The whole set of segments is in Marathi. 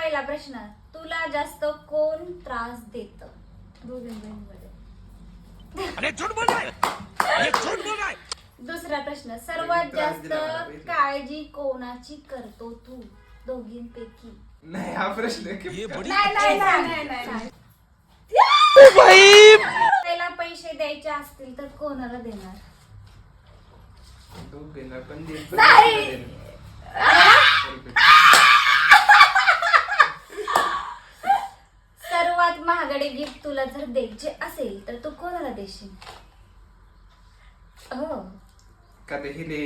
पहिला प्रश्न, तुला जास्त कोण त्रास देत दोघींमध्ये? अरे झूठ बोल रहा है, ये झूठ बोल रहा है. दुसरा प्रश्न, सर्वात जास्त काळजी कोणाची करतो तू दोघींपैकी? नाही हा प्रश्न ये बडी नाही. त्याला पैसे द्यायचे असतील तर कोणाला देणार? दोघींना पण देत सर्वात महागडे गिफ्ट तुला जर द्यायचे असेल तर तू कोणाला देशील? हो का ते हिले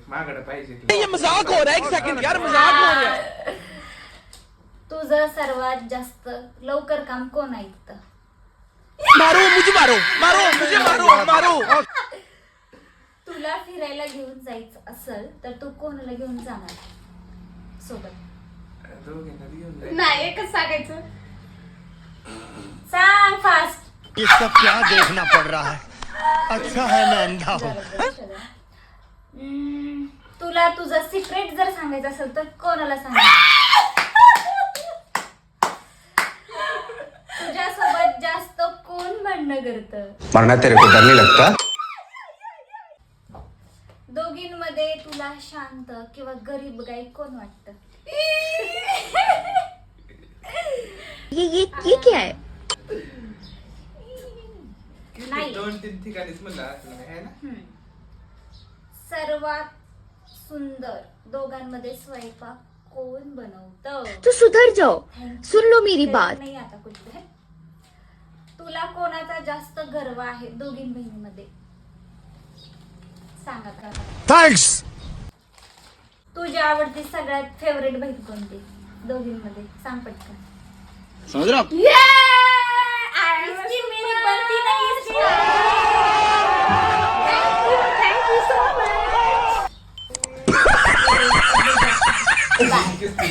मागड पाहिजे ये मजाक हो रहा है. एक सेकंड यार, मजाक हो रहा है. तुझं सर्वात जास्त लवकर काम कोण ऐकतं? मारो मुझे, मारो मारो मुझे, मारो मारो. तुला फिरायला घेऊन जायचं असेल तर तू कोणाला घेऊन जाणार सोबत? दोघींना घेऊन जायचं. नाही एकच सांगायचं. सांग फास्ट. ये सब क्या देखना पड़ रहा है? अच्छा है मैं अंधा हूँ. तुला तुझं सिक्रेट जर सांगायचं असेल तर कोणाला सांग? तुझ्यासोबत जास्त कोण भांडणं करतं? मरना तेरे को डर नहीं लगता? दोघींमध्ये तुला शांत किंवा गरीब गाय कोण वाटतं? ये क्या है? नाही. 2-3 ठिकाणीच म्हणलं असं आहे ना. सर्वात सुंदर दोघांमध्ये स्वयंपाक कोण बनवतं? तो सुधर जाओ, सुन लो मेरी बात. नाही आता कुठे. तुला कोणाचा जास्त गर्व आहे दोघीं बहिणीमध्ये? सांगा का. थैंक्स. तुझी आवडती सगळ्यात फेवरेट बहीण कोणती दोघींमध्ये? सांग पटकन. समझ रहा? इसकी मेरी बनती नहीं इसकी. Thank you so much. किती